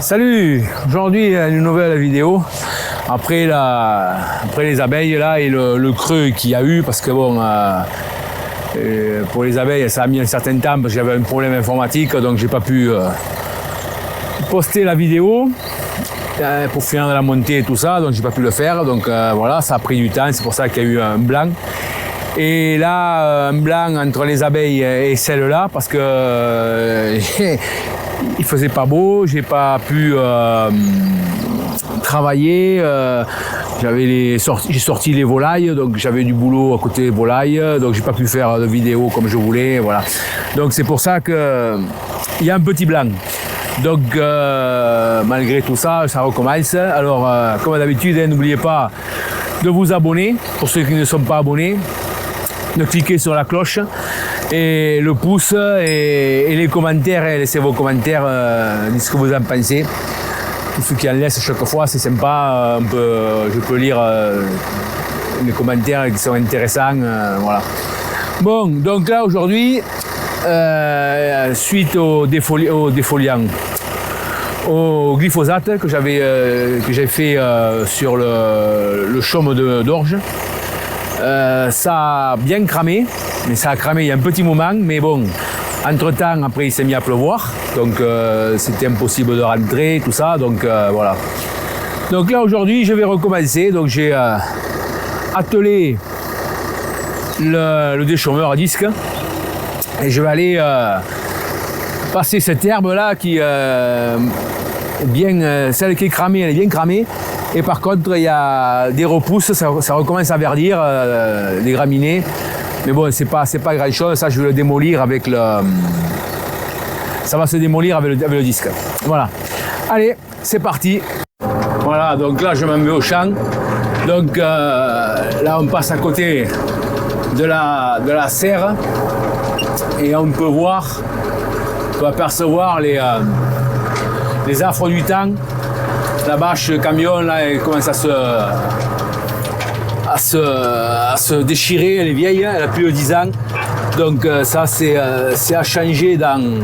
Salut, aujourd'hui une nouvelle vidéo après les abeilles là et le creux qu'il y a eu parce que bon pour les abeilles ça a mis un certain temps parce que j'avais un problème informatique donc j'ai pas pu poster la vidéo pour finir la montée et tout ça, donc j'ai pas pu le faire, donc voilà, ça a pris du temps, c'est pour ça qu'il y a eu un blanc. Et là, un blanc entre les abeilles et celle-là, parce que il faisait pas beau, j'ai pas pu travailler. J'ai sorti les volailles, donc j'avais du boulot à côté des volailles, donc j'ai pas pu faire de vidéo comme je voulais, voilà. Donc c'est pour ça que il y a un petit blanc. Donc malgré tout ça, ça recommence. Alors comme d'habitude, n'oubliez pas de vous abonner pour ceux qui ne sont pas abonnés, de cliquer sur la cloche et le pouce et les commentaires, et laissez vos commentaires, dites ce que vous en pensez. Tous ceux qui en laissent chaque fois, c'est sympa, je peux lire les commentaires qui sont intéressants, voilà. Bon, donc là aujourd'hui, suite au défoliant, au glyphosate que j'ai fait sur le chaume d'orge, ça a bien cramé, mais ça a cramé il y a un petit moment, mais bon, entre temps après il s'est mis à pleuvoir, donc c'était impossible de rentrer, tout ça, donc voilà. Donc là aujourd'hui je vais recommencer, donc j'ai attelé le déchaumeur à disque et je vais aller passer cette herbe là qui celle qui est cramée, elle est bien cramée. Et par contre, il y a des repousses, ça recommence à verdir, des graminées. Mais bon, c'est pas grand chose, ça je vais le démolir avec ça va se démolir avec le disque. Voilà. Allez, c'est parti. Voilà, donc là je m'en vais au champ. Donc là on passe à côté de la serre. Et on peut apercevoir les affres du temps. La bâche, le camion, là, elle commence à se déchirer, elle est vieille, elle a plus de 10 ans. Donc ça, c'est à changer dans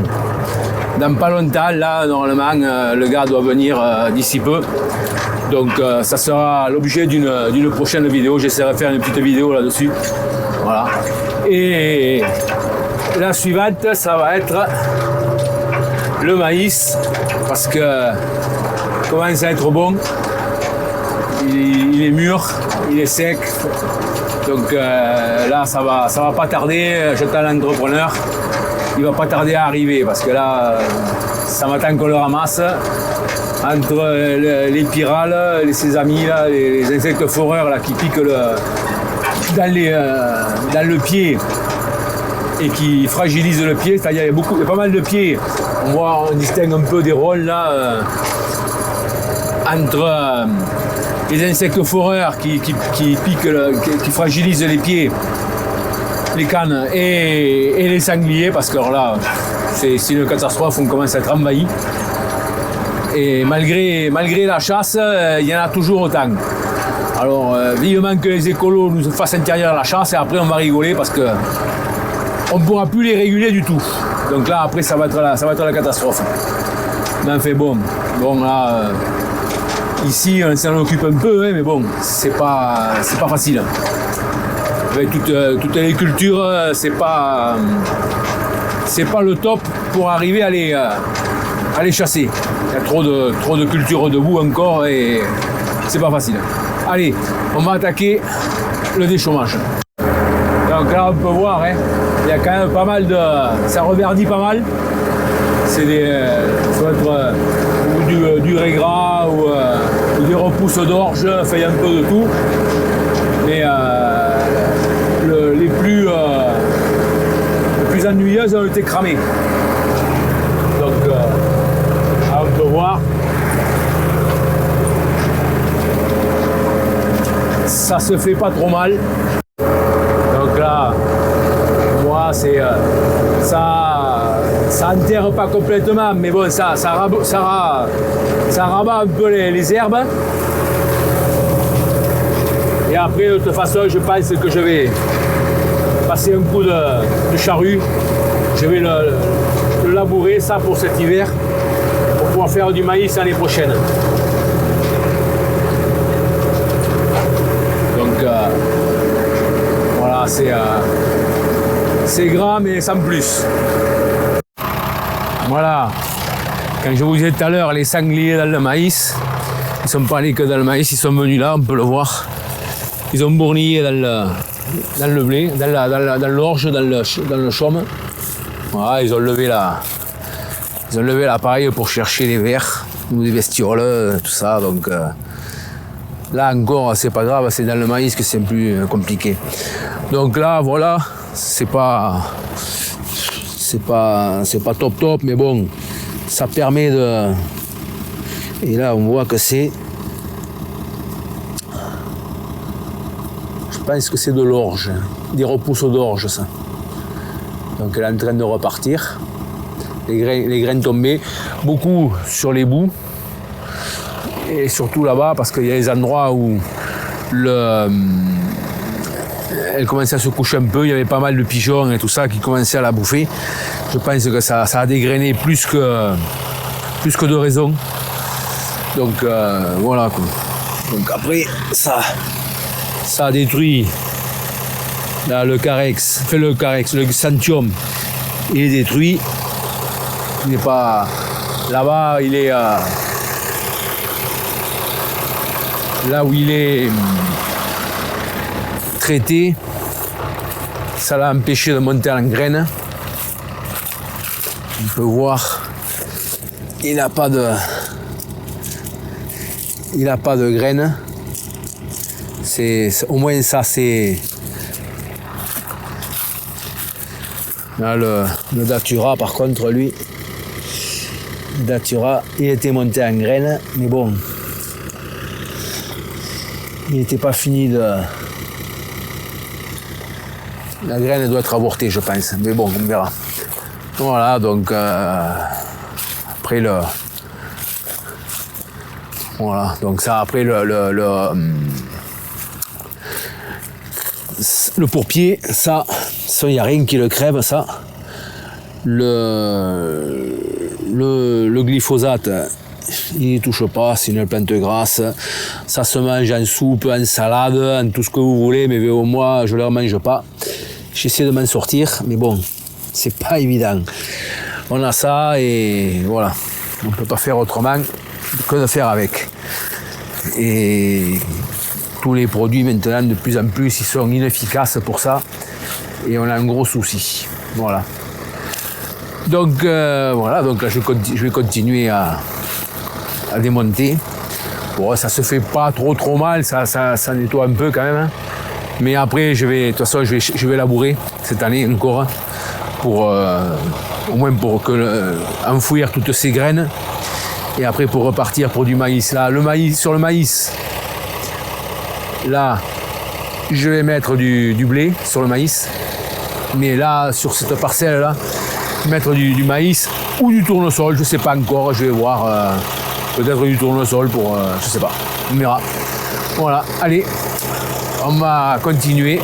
pas longtemps. Là, normalement, le gars doit venir d'ici peu. Donc ça sera l'objet d'une prochaine vidéo. J'essaierai de faire une petite vidéo là-dessus. Voilà. Et la suivante, ça va être le maïs, parce que commence à être bon, il est mûr, il est sec, donc là ça va pas tarder, j'attends l'entrepreneur, il va pas tarder à arriver parce que là ça m'attend qu'on le ramasse, entre les pyrales, les sésamis, là, les insectes foreurs là, qui piquent dans le pied et qui fragilisent le pied, c'est-à-dire il y a pas mal de pieds, on distingue un peu des rôles là, entre les insectes foreurs qui piquent, qui fragilisent les pieds, les cannes et les sangliers, parce que alors là c'est une catastrophe, on commence à être envahi. Et malgré la chasse, il y en a toujours autant. Alors vivement que les écolos nous fassent interdire la chasse et après on va rigoler parce que on ne pourra plus les réguler du tout. Donc là après ça va être la catastrophe. Mais enfin bon là ici on s'en occupe un peu, hein, mais bon c'est pas facile. Avec toutes les cultures, c'est pas le top pour arriver à les chasser. Il y a trop de cultures debout encore et c'est pas facile. Allez, on va attaquer le déchômage. Donc là on peut voir, hein, il y a quand même pas mal ça reverdit pas mal. C'est ça va être du régras ou des repousses d'orge, fait un peu de tout. Mais les plus ennuyeuses ont été cramées. Donc on peut voir. Ça se fait pas trop mal. Donc là, moi c'est ça enterre pas complètement, mais bon ça rabat un peu les herbes. Et après de toute façon je pense que je vais passer un coup de charrue. Je vais le labourer ça pour cet hiver, pour pouvoir faire du maïs l'année prochaine. Donc voilà, c'est gras mais sans plus. Voilà, quand je vous disais tout à l'heure, les sangliers dans le maïs, ils ne sont pas allés que dans le maïs, ils sont venus là, on peut le voir. Ils ont bourlingué dans le blé, dans l'orge, dans le chaume. Voilà, ils ont levé l'appareil pour chercher des vers ou des bestioles, tout ça. Donc là encore, c'est pas grave, c'est dans le maïs que c'est plus compliqué. Donc là, voilà, c'est pas top, mais bon, ça permet de. Et là, on voit que c'est. Je pense que c'est de l'orge, des repousses d'orge, ça. Donc elle est en train de repartir. Les graines tombées, beaucoup sur les bouts. Et surtout là-bas, parce qu'il y a des endroits où elle commençait à se coucher un peu, il y avait pas mal de pigeons et tout ça qui commençaient à la bouffer. Je pense que ça a dégrainé plus que de raison. Donc voilà quoi. Donc après, ça a détruit là, le carex, le xanthium, il est détruit. Il n'est pas là-bas, il est là où il est traité, ça l'a empêché de monter en graines. On peut voir, il n'a pas de graines. C'est au moins ça, c'est là, le datura par contre lui. Datura, il était monté en graines, mais bon, il n'était pas fini de. La graine doit être avortée, je pense, mais bon, on verra. Voilà, donc après le. Voilà, donc ça, après le pourpier, ça, il n'y a rien qui le crève, ça. Le glyphosate, il n'y touche pas, c'est une plante grasse. Ça se mange en soupe, en salade, en tout ce que vous voulez, mais moi, je ne le mange pas. J'essaie de m'en sortir, mais bon, c'est pas évident. On a ça et voilà, on ne peut pas faire autrement que de faire avec. Et tous les produits maintenant, de plus en plus, ils sont inefficaces pour ça. Et on a un gros souci. Voilà. Donc voilà, donc là je vais continuer à démonter. Bon, ça se fait pas trop mal, ça nettoie un peu quand même. Hein. Mais après, de toute façon, je vais labourer cette année encore pour au moins pour enfouir toutes ces graines. Et après pour repartir pour du maïs. Là, sur le maïs, là, je vais mettre du blé sur le maïs. Mais là, sur cette parcelle-là, mettre du maïs ou du tournesol, je sais pas encore, je vais voir, peut-être du tournesol pour, je sais pas, on verra. Voilà, allez, on va continuer.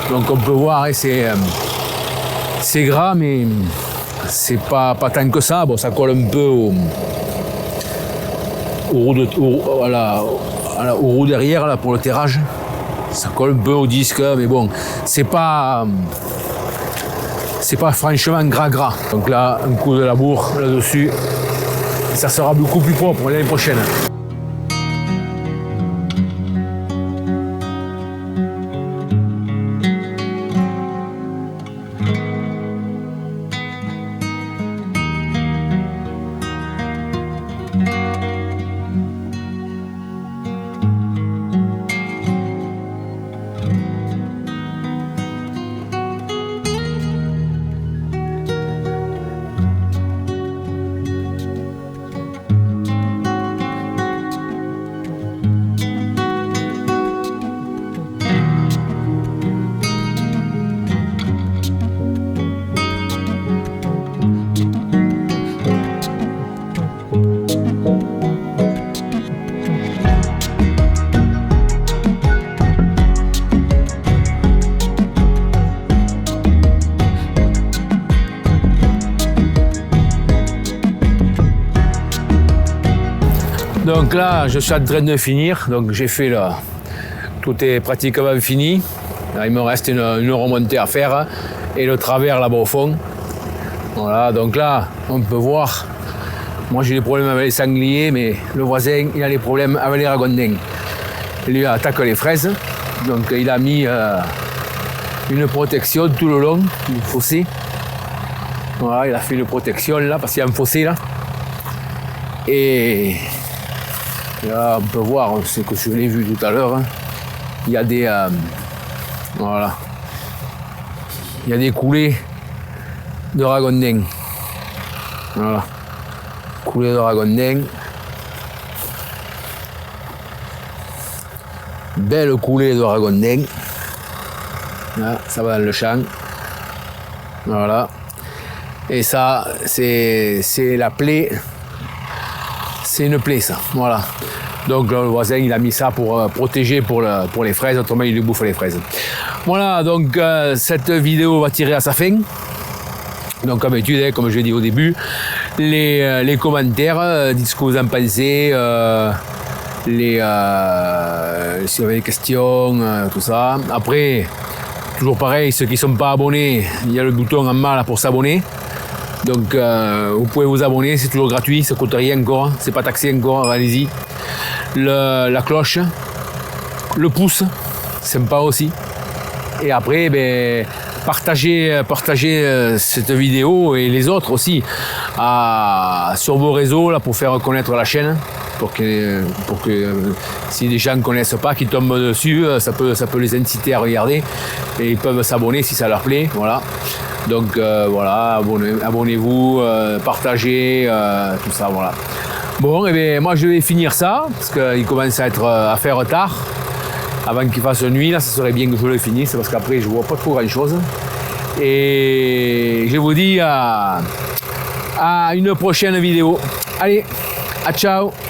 Donc on peut voir, c'est gras, mais c'est pas tant que ça. Bon, ça colle un peu au roue derrière là, pour le terrage. Ça colle un peu au disque, mais bon, c'est pas franchement gras. Donc là, un coup de labour là-dessus, ça sera beaucoup plus propre l'année prochaine. Donc là, je suis en train de finir. Donc j'ai fait là, tout est pratiquement fini. Là, il me reste une remontée à faire et le travers là-bas au fond. Voilà, donc là, on peut voir. Moi, j'ai des problèmes avec les sangliers, mais le voisin, il a des problèmes avec les ragondins. Lui attaque les fraises. Donc il a mis une protection tout le long du fossé. Voilà, il a fait une protection là parce qu'il y a un fossé là. Et là, on peut voir, c'est que je l'ai vu tout à l'heure. Hein. Il y a des voilà, il y a des coulées de ragondins. Voilà, coulées de ragondins. Belle coulée de ragondins. Là, ça va dans le champ. Voilà. Et ça, c'est la plaie. C'est une plaie, ça. Voilà. Donc le voisin, il a mis ça pour protéger pour les fraises. Autrement, il lui bouffe les fraises. Voilà. Donc cette vidéo va tirer à sa fin. Donc comme d'habitude, comme je l'ai dit au début, les commentaires, dites ce que vous en pensez. Si vous avez des questions, tout ça. Après, toujours pareil, ceux qui ne sont pas abonnés, il y a le bouton en bas là pour s'abonner. Donc vous pouvez vous abonner, c'est toujours gratuit, ça ne coûte rien encore, c'est pas taxé encore, allez-y. La cloche, le pouce, sympa aussi. Et après, ben, partagez cette vidéo et les autres aussi sur vos réseaux là, pour faire connaître la chaîne. Pour que si les gens ne connaissent pas, qu'ils tombent dessus, ça peut les inciter à regarder et ils peuvent s'abonner si ça leur plaît. Voilà. Donc voilà, abonnez-vous, partagez, tout ça. Voilà. Bon, et bien moi je vais finir ça parce qu'il commence à faire tard. Avant qu'il fasse nuit, là, ça serait bien que je le finisse parce qu'après je vois pas trop grand chose. Et je vous dis à une prochaine vidéo. Allez, à ciao!